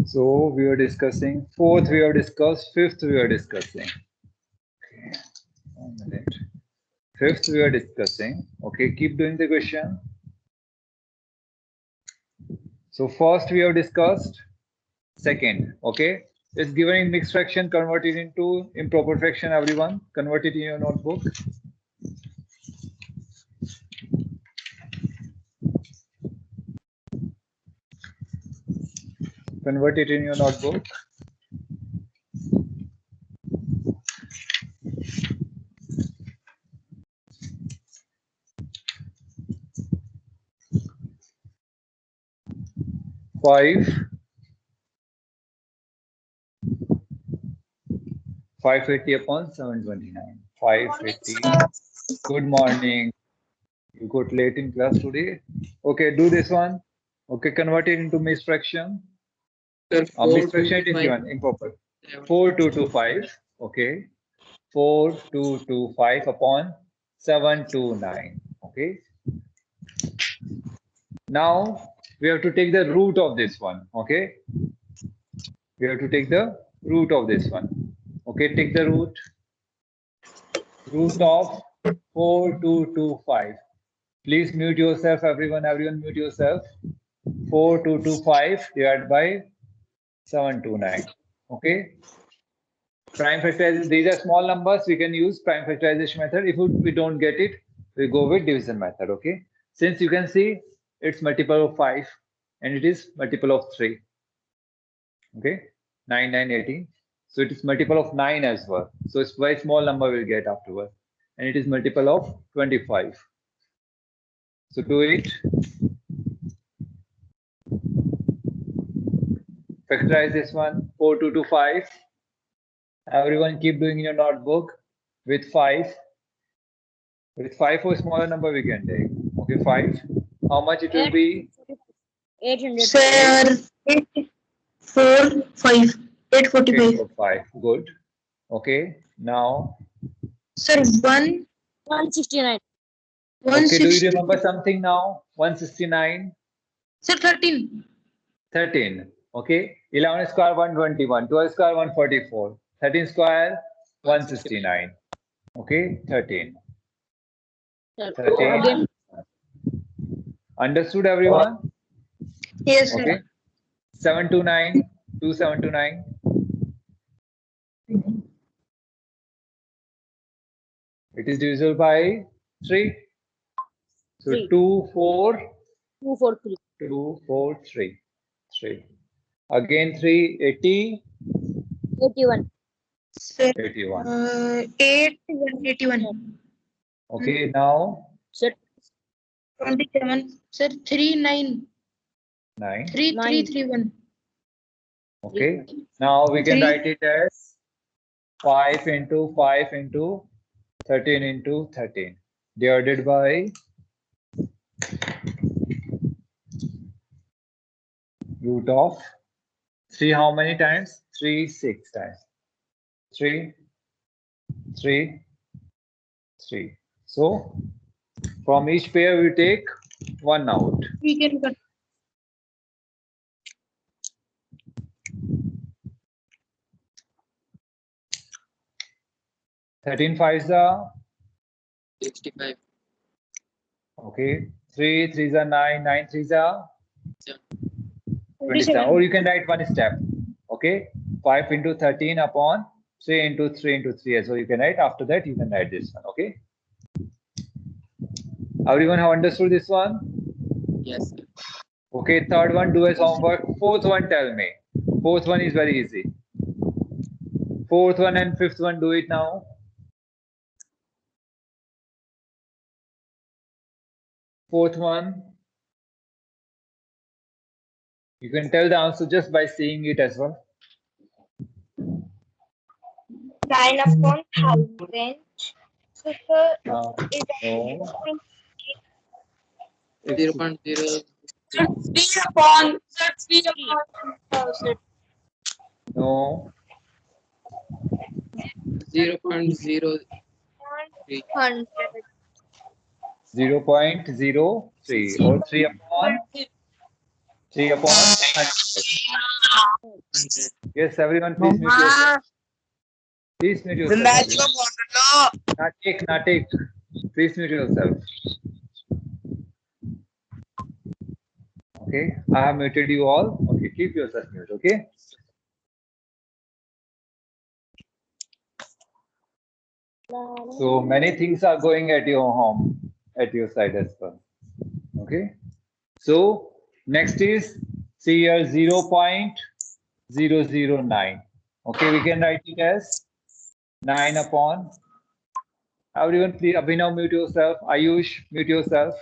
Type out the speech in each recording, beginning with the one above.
So we were discussing fourth, we have discussed, fifth we are discussing. Okay, 1 minute. Fifth we are discussing. Okay, keep doing the question. So first we have discussed. Second, okay, it's given in mixed fraction, convert it into improper fraction. Everyone, convert it in your notebook. Convert it in your notebook. Five. 580 upon 729. 580. Good morning. You got late in class today. Okay, do this one. Okay, convert it into mixed fraction. Mixed fraction it is given improper. 4225. Okay. 4225 upon 729. Okay. Now we have to take the root of this one. Okay. We have to take the root of this one. Okay, take the root. Root of 4225. Please mute yourself, everyone. Everyone mute yourself. 4225 divided by 729. Okay. Prime factorization. These are small numbers. We can use prime factorization method. If we don't get it, we go with division method. Okay. Since you can see it's multiple of 5 and it is multiple of 3. Okay. 9, 9, 18. So it is multiple of 9 as well. So it's very small number we'll get afterward. And it is multiple of 25. So do it. Factorize this one. 4225. Everyone keep doing in your notebook with 5. With 5 or smaller number we can take. Okay, 5. How much it will be? 800. Sir, 845. 845. 845. Good. Okay. Now. Sir, 169. Okay, do you 160. remember something now? 169. Sir, 13. 13. Okay. 11 square 121. 12 square 144. 13 square 169. Okay. 13. 13. Again. Understood, everyone? Yes, sir. Okay. 729. 2729. It is divisible by 3. So 3. 2, 4. 243. 2, 4, 3. 3. Again 3, 80. 81. Sir, 81. 81. Okay, now Sir, 27. Sir, 39. 9. 3331. Okay. Now we can 3. write it as 5 into 5 into 13 into 13 divided by root of 3 how many times? 3, 6 times. 3, 3, 3. So from each pair we take 1 out. We can cut. 13 5s are 65. okay. 3 3s are 9, 9 3s are 27. 27. Or you can write one step. Okay. 5 into 13 upon 3 into 3 into 3 as well. You can write after that. You can write this one. Okay. Everyone have understood this one? Yes. Okay. Third one, do as homework. Fourth one, tell me. Fourth one is very easy. Fourth one and fifth one, do it now. Fourth one. You can tell the answer just by seeing it as well. 9 upon 1000. So, sir, No. is It's 0.0. 3 upon 1000. no. 0.03. 100. 0.03 or 3 upon 3 upon 100. 100. Yes, everyone, please mute yourself. Please mute yourself. Natik, please mute yourself. Okay, I have muted you all. Okay, keep yourself mute. Okay. So many things are going at your home, at your side as well. Okay. So next is see here 0.009. Okay, we can write it as 9 upon. Everyone, please, Abhinav, mute yourself. Ayush, mute yourself.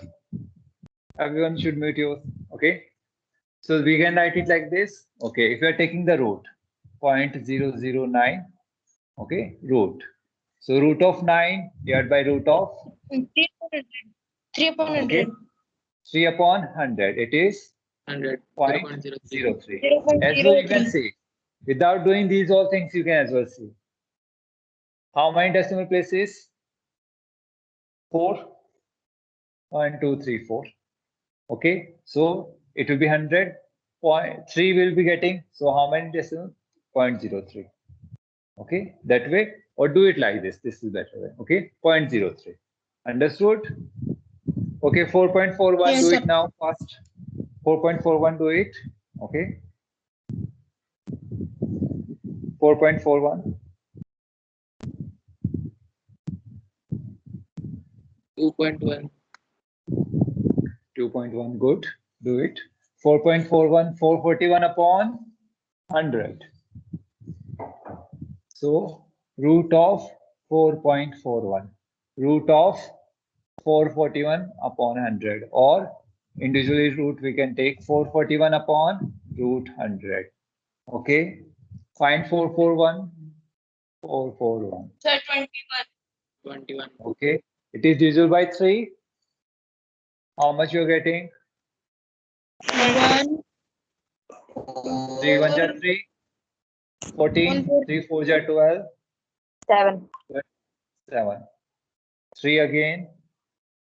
Everyone should mute yours. Okay. So we can write it like this. Okay, if you are taking the root 0.009. Okay, root. So root of 9 divided by root of 3 upon 100. okay, 3 upon 100. It is 100. 0.03. 0.03. As well, you can see. Without doing these all things, you can as well see. How many decimal places? 4. 1, 2, 3, 4. Okay, so it will be 100. 0.3 will be getting. So how many decimal? 0.03. Okay, that way, or do it like this. This is better way. Okay, 0.03. Understood? Okay, 4.41. Yes, do sir. it now fast. 4.41. Do it. Okay. 4.41. 2.1. 2.1. Good. Do it. 4.41. 441 upon 100. So root of 4.41. Root of 441 upon 100, or individually root we can take 441 upon root 100. Okay. Find 441. 441. Sir, 21. Okay. It is divisible by 3. How much you're getting? 1. 3 1 are 3. 14. 3 4 are 12. 7. 7. 3 again.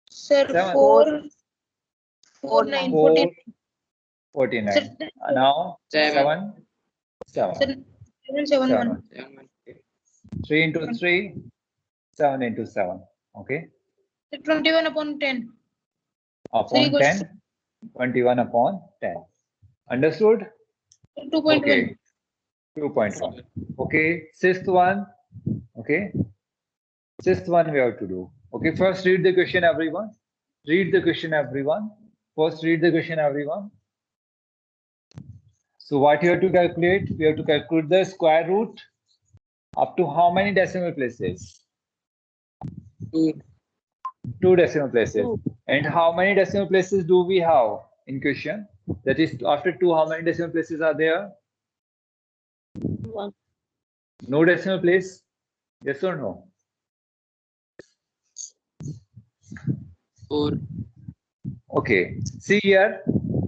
Sir, 7. 4. 4, 9, 4. 14. 49. Sir, Now 7. 7. Sir, 7, 7, 1. 7. 3 into 3. 7 into 7. Okay. Sir, 21 upon 10. Upon 3 10. 21 upon 10. Understood? 2.1. Okay. 2.1. Okay. Sixth one. Okay. Sixth one we have to do. Okay. First read the question, everyone. Read the question, everyone. First read the question, everyone. So what you have to calculate? We have to calculate the square root up to how many decimal places? 2. 2 decimal places. 2. And how many decimal places do we have in question? That is, after 2, how many decimal places are there? 1. No decimal place? Yes or no? 4. Okay. See here,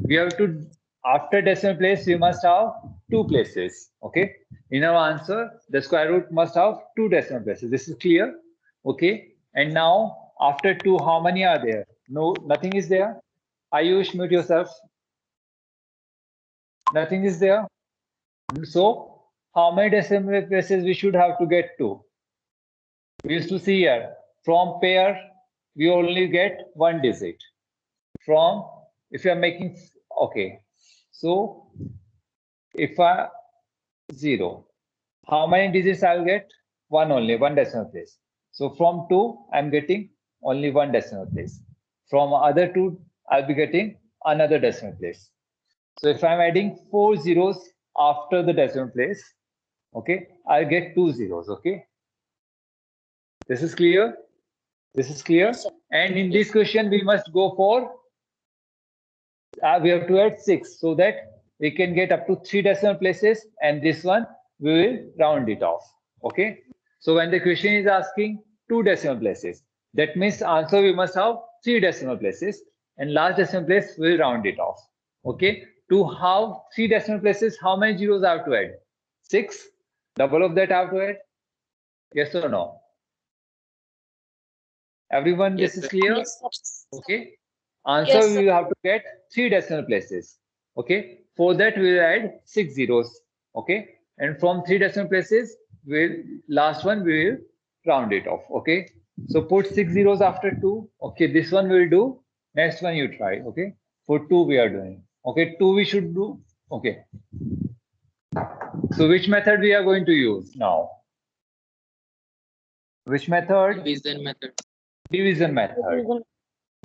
we have to, after decimal place, we must have 2 places. Okay. In our answer, the square root must have 2 decimal places. This is clear. Okay. And now, after 2, how many are there? No, nothing is there. Ayush, mute yourself. Nothing is there. So, how many decimal places we should have to get to? We used to see here, from pair, we only get 1 digit. From, if you are making, okay. So, if I 0, how many digits I'll get? 1 only, 1 decimal place. So from 2, I'm getting only 1 decimal place. From other 2, I'll be getting another decimal place. So if I'm adding 4 zeros after the decimal place, okay, I'll get 2 zeros, okay. This is clear? This is clear? Yes, sir. And in this question, we must go for, we have to add 6 so that we can get up to 3 decimal places, and this one we will round it off. Okay. So when the question is asking 2 decimal places, that means answer we must have 3 decimal places, and last decimal place we will round it off. Okay. To have 3 decimal places, how many zeros I have to add? 6. Double of that I have to add. Yes or no? Everyone, Yes, this is sir. clear? Yes, sir. Okay. Answer Yes, we sir. have to get 3 decimal places. Okay. For that, we will add 6 zeros. Okay. And from 3 decimal places, last one we will round it off. Okay. So put 6 zeros after 2. Okay. This one we will do. Next one you try. Okay. For 2 we are doing. Okay. 2 we should do. Okay. So which method we are going to use now? Which method? Division method. Division method.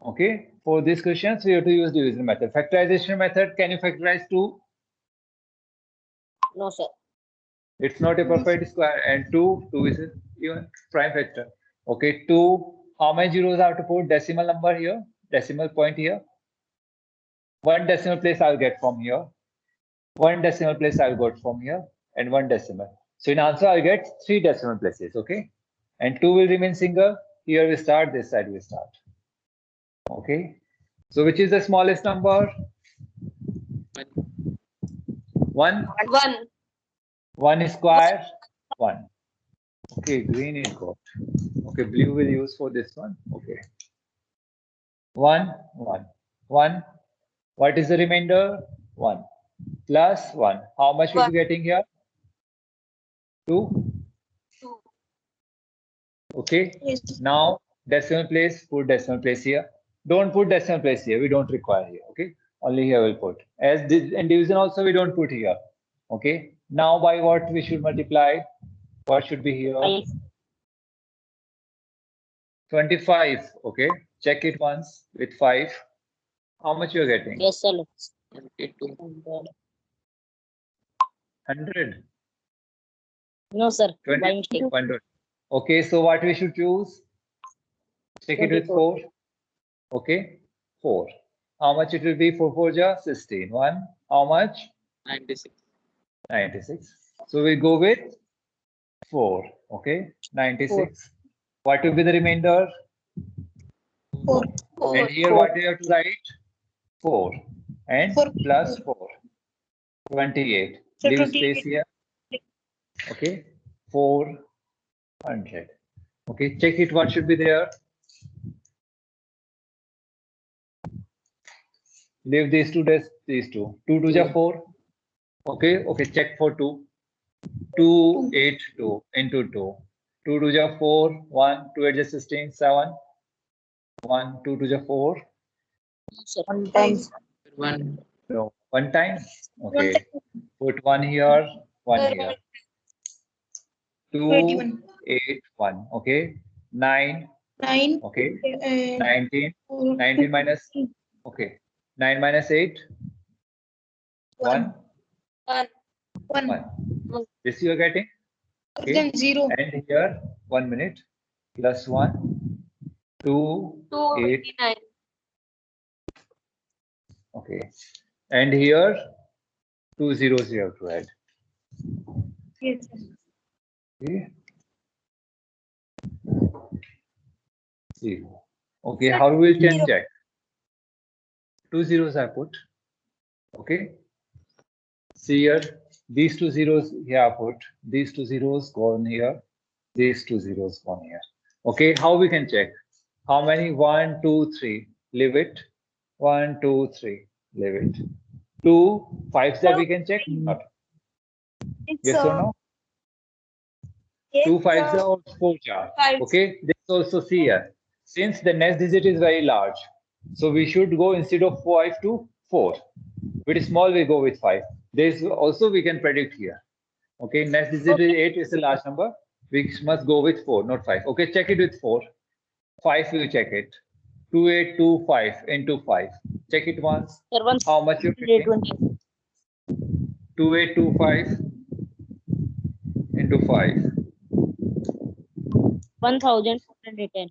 Okay. For these questions, we have to use division method. Factorization method. Can you factorize 2? No, sir. It's not a perfect square. And 2 is even prime factor. Okay. 2. How many zeros I have to put? Decimal number here. Decimal point here. 1 decimal place I'll get from here. 1 decimal place I'll get from here. And 1 decimal. So in answer, I'll get 3 decimal places. Okay. And 2 will remain single. Here we start. This side we start. Okay. So which is the smallest number? 1. 1. 1 square. 1. Okay. Green is got. Okay. Blue will use for this one. Okay. 1. 1. 1. What is the remainder? 1. Plus 1. How much will be getting here? 2. 2. Okay. Yes. Now decimal place, put decimal place here. Don't put decimal place here. We don't require here. Okay. Only here we'll put. As this and division also we don't put here. Okay. Now by what we should multiply? What should be here? 25. Okay. Check it once with 5. How much you're getting? Yes, sir. 22. 100. No, sir. By 20. mistake. 100. Okay. So what we should choose? Check it with 4. Okay. 4. How much it will be? 4 4 ja 16. 1. How much? 96. 96. So we go with 4. Okay. 96. What will be the remainder? 4. And here what do you have to write? 4. And 4. plus 4. 28. So Leave 28. space here. Okay. 400. Okay. Check it. What should be there? Leave these two. These two. 2 2 ja 4. Okay. Okay. Check for 2. 2 8 2 into 2. 2 2 ja 4. 1 2 8 ja 16. 7. 1 2 2 ja 4. Sir. 1 times. 1. No. 1 time. Okay. Put 1 here. 1 here. 2 21. 8 1. Okay. 9. 9. Okay. 19. 19 minus. Okay. 9 minus 8. 1. 1. 1. 1. This you are getting. Okay. Then 0. And here 1 minute. Plus 1. 2. 8. 289. Okay. And here 2 zeros you have to add. Yes. Okay. 0. Okay. How will we change that? 2 zeros I put. Okay. See here. These 2 zeros here I put. These 2 zeros go on here. These 2 zeros go on here. Okay. How we can check? How many? 1 2 3. Leave it. 1 2 3. Leave it. 2 5 that we can check. Not. Yes or no? 2 5 or 4 jar. Five. Okay. This also see here. Since the next digit is very large, so we should go instead of 5 to 4. With small, we go with 5. This also we can predict here. Okay. Next digit is 8 is a large number. We must go with 4, not 5. Okay. Check it with 4. 5 we check it. 2 8 2 5 into 5. Check it once. Sir, 1. How much you getting? 20. 2 8 2 5 into 5. 1,410.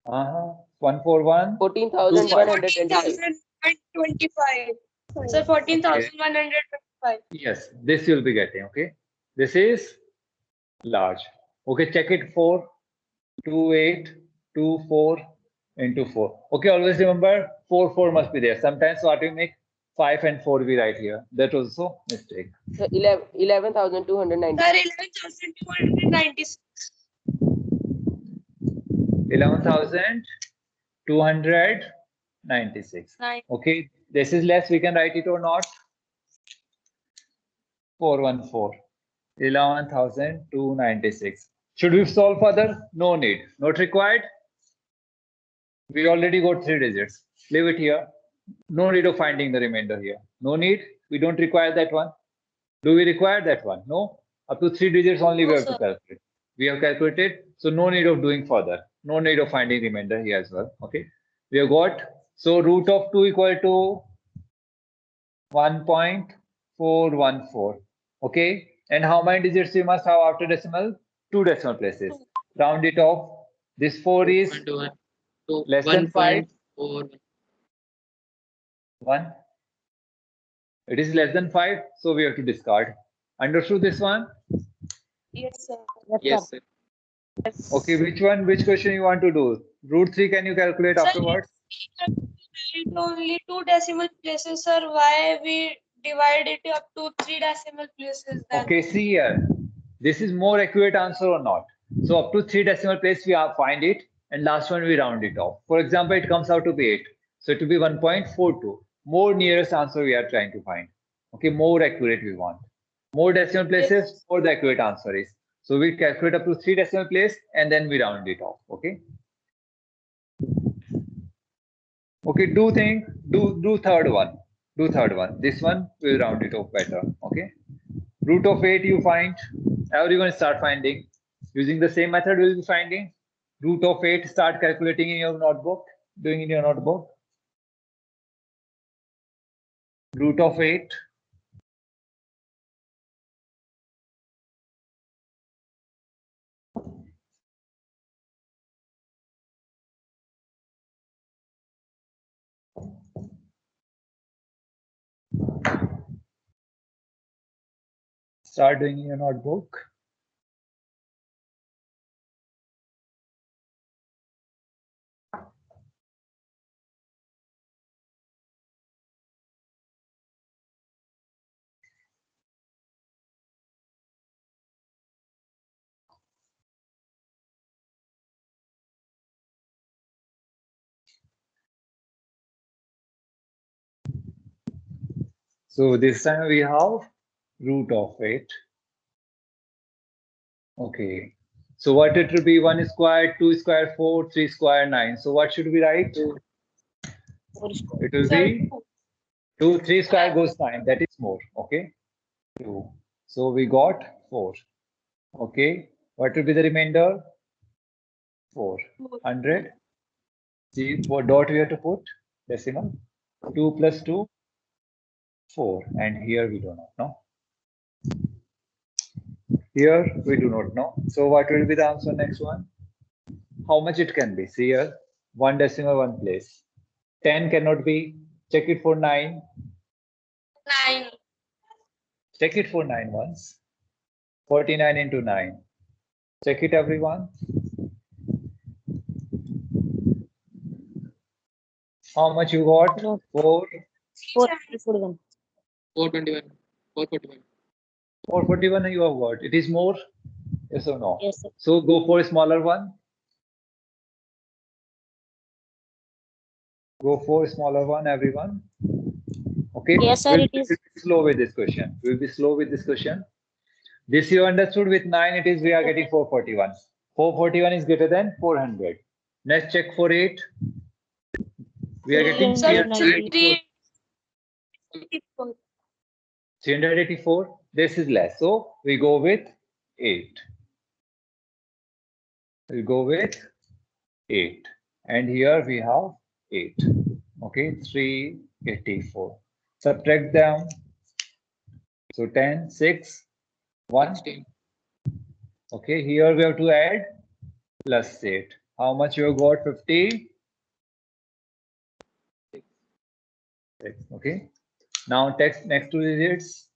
141. 14,125. Sir, 14,125. Yes, this you'll be getting. Okay. This is large. Okay. Check it 4 2 8 2 4 into 4. Okay. Always remember 4 4 must be there. Sometimes what we make 5 and 4 we write here. That also mistake. 11,290. 11,290. Sir, 11,296. 11,296. Nine. Okay. this is less, we can write it or not. 414. 11,296. Should we solve further? No need. Not required. We already got 3 digits. Leave it here. No need of finding the remainder here. No need. We don't require that one. Do we require that one? No. Up to 3 digits only we No, have to sir. calculate. We have calculated, so no need of doing further. No need of finding remainder here as well. Okay. We have got, so root of 2 equal to 1.414. Okay. And how many digits we must have after decimal? 2 decimal places. Round it off. This 4 is 1.1 to less than 5. 1.4. 1. It is less than 5, so we have to discard. Understood this one? Yes, sir. Yes, sir. Yes. Okay, which one, which question you want to do? Root 3, can you calculate Sir, afterwards? It only 2 decimal places, sir. Why we divide it up to 3 decimal places then? Okay, see here. This is more accurate answer or not? So up to 3 decimal place we are find it, and last one we round it off. For example, it comes out to be 8. So it will be 1.42. More nearest answer we are trying to find. Okay, more accurate we want. More decimal places, Yes. more the accurate answer is. So we calculate up to 3 decimal place and then we round it off. Okay. Okay, do third one. Do third one. This one will round it off better. Okay. Root of 8 you find. Everyone start finding. Using the same method we'll be finding. Root of 8, start calculating in your notebook. Doing in your notebook. Root of 8. Start doing in your notebook. So this time we have root of 8. Okay. So what it will be? 1 square, 2 square, 4, 3 square, 9. So what should we write? 4 square. It will Sir, be 2, 3 square goes 9. That is more. Okay. 2. So we got 4. Okay. What will be the remainder? 4. 100. See what dot we have to put? Decimal. 2 plus 2, 4. And here we do not know. Here we do not know. So what will be the answer next one? How much it can be? See here, 1 decimal 1 place. 10 cannot be. Check it for 9. 9. Check it for 9 once. 49 into 9. Check it everyone. How much you got? No. 4. 441. 421. 441. 441 you have got. It is more? Yes or no? Yes, sir. So go for a smaller one. Go for a smaller one, everyone. Okay. Yes, sir, We'll it is. be slow with this question. We'll be slow with this question. This you understood. With 9, it is we are getting 441. 441 is greater than 400. Let's check for 8. We are getting Sir, 384. 384. 384. This is less. So we go with 8. We'll go with 8. And here we have 8. Okay, 384. Subtract them. So 10, 6, 1. 16. Okay, here we have to add plus 8. How much you have got? 50? 6. Okay. Now text next 2 digits.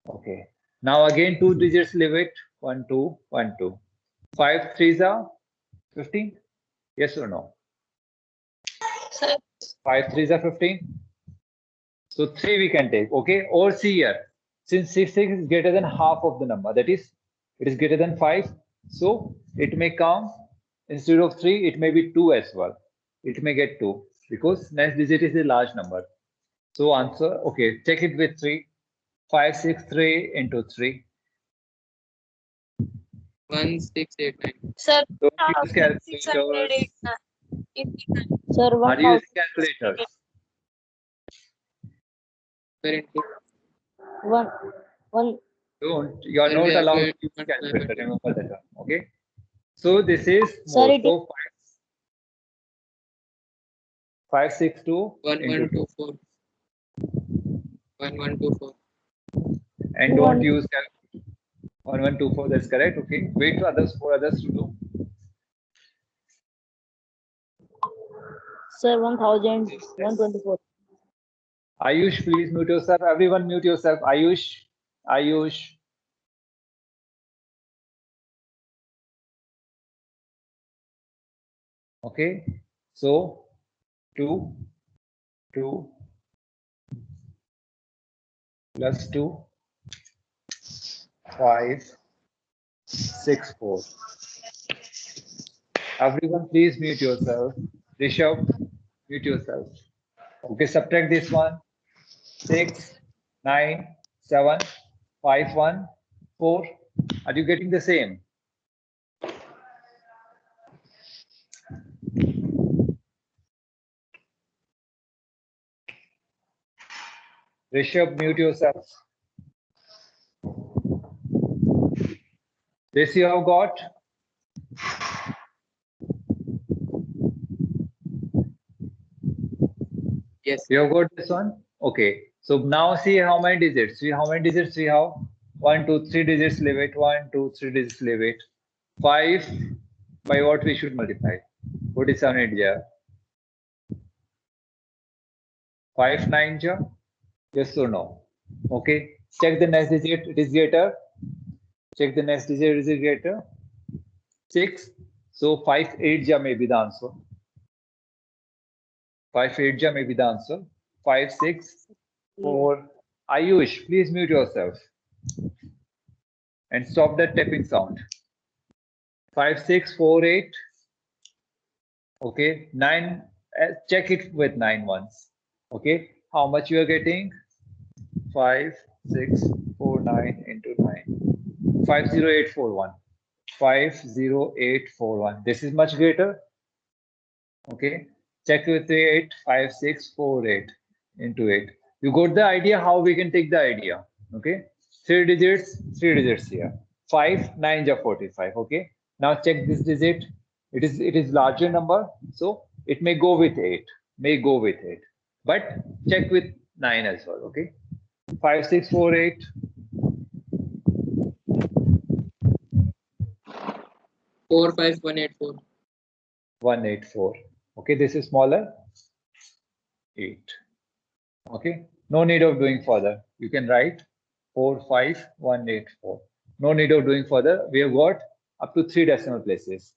Okay. Now again 2 digits leave it. 1, 2, 1, 2. 5 3s are 15? Yes or no? Sir, 5 3s are 15. So 3 we can take. Okay. Or see here. Since 6 is greater than half of the number, that is, it is greater than 5. So it may come instead of 3, it may be 2 as well. It may get 2 because next digit is a large number. So answer, okay, check it with 3. 563 into 3. 1689. Sir, Don't use calculators. 689. Sir, Are you 1000. using calculators? Sir, into One. Don't. You are Sir, we not have allowed to to use add calculator. 500. Remember that one. Okay. So this is Sir, more. it is So 562 into 2. 1124. 1124. And don't use 1124. That's correct. Okay. Wait for others to do. Sir, 1124. Ayush, please mute yourself. Everyone mute yourself. Ayush. Okay. So 2 plus 2 5 6 4. Everyone please mute yourself. Rishabh, mute yourself. Okay, subtract this one. 6 9 7 5 1 4. Are you getting the same? Rishabh, mute yourself. This you have got. Yes. You have got this one? Okay. So now see how many digits. See how many digits we have? 1, 2, 3 digits leave it. 1, 2, 3 digits leave it. 5 by what we should multiply? 47 India. 5 9 ja? Yes or no? Okay. Check the next digit. It is greater. Check the next digit. Is it greater? 6. So 5 8 ja may be the answer. 5 8 ja may be the answer. 5 6 4. Ayush, please mute yourself and stop that tapping sound. 5 6 4 8. Okay. 9. Check it with 9 once. Okay. How much you are getting? 5 6 4 9 into 9. 50841. 50841. This is much greater. Okay. Check with 8. 5 6 4 8 into 8. You got the idea how we can take the idea. Okay. 3 digits here. 5 9 ja 45. Okay. Now check this digit. It is larger number, so it may go with 8. May go with 8. But check with 9 as well. Okay. 5 6 4 8. 45184. 184. Okay, this is smaller. 8. Okay, no need of doing further. You can write 45184. No need of doing further. We have got up to 3 decimal places.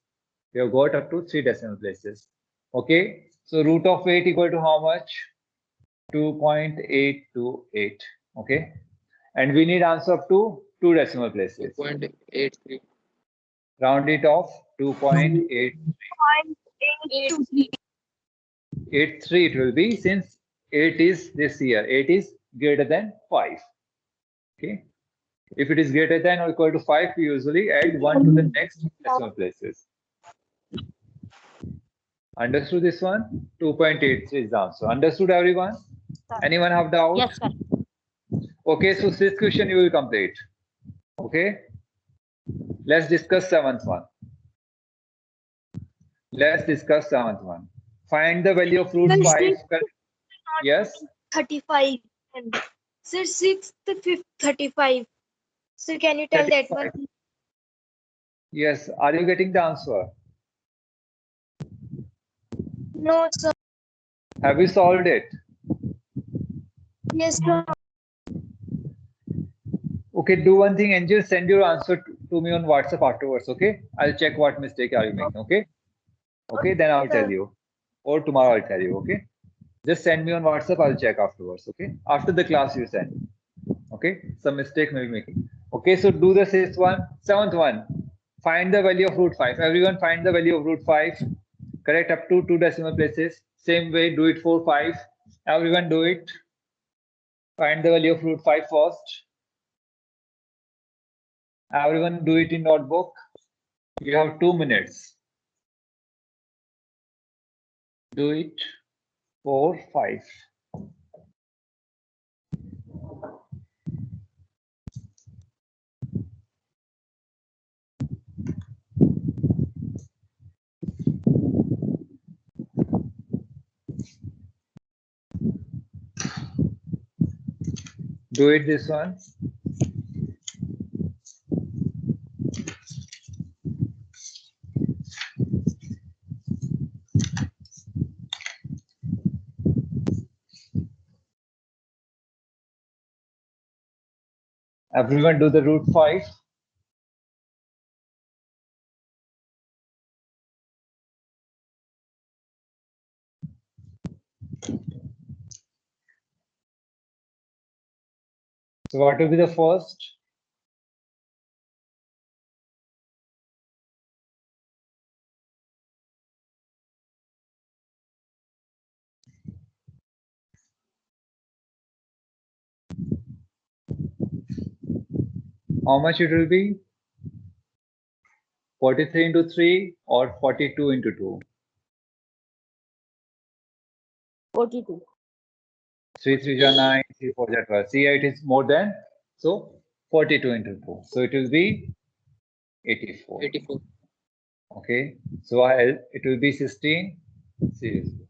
We have got up to 3 decimal places. Okay, so root of 8 equal to how much? 2.828. Okay, and we need answer up to 2 decimal places. 2.83. Round it off. 2.8. 83 it will be, since 8 is this year. 8 is greater than 5. Okay. If it is greater than or equal to 5, we usually add 1 to the next decimal places. Understood this one? 2.83 is the answer. Understood everyone? Anyone have doubt? Yes, sir. Okay, so this question you will complete. Okay. Let's discuss 7th one. Let's discuss 7th one. Find the value of root 5. Yes. 35. Sir, 6th, 5th, 35. Sir, can you tell that 35. one? Yes. Are you getting the answer? No, sir. Have you solved it? Yes, sir. Okay, do one thing, Angel, send your answer to me on WhatsApp afterwards, okay? I'll check what mistake are you making, okay? Okay, then I'll tell you. Or tomorrow I'll tell you, okay? Just send me on WhatsApp, I'll check afterwards, okay? After the class you send. Okay, some mistake may be making. Okay, so do the 6th one. 7th one. Find the value of root 5. Everyone find the value of root 5. Correct up to 2 decimal places. Same way, do it for 5. Everyone do it. Find the value of root 5 first. Everyone do it in notebook. You have 2 minutes. Do it. 4, 5. Do it this one. Everyone do the root 5. So what will be the first? How much it will be? 43 into 3 or 42 into 2? 42. 3 3 are 9, 3 4 are 12. See, it is more than, so 42 into 2. So it will be 84. 84. Okay, so it will be 16 seriously.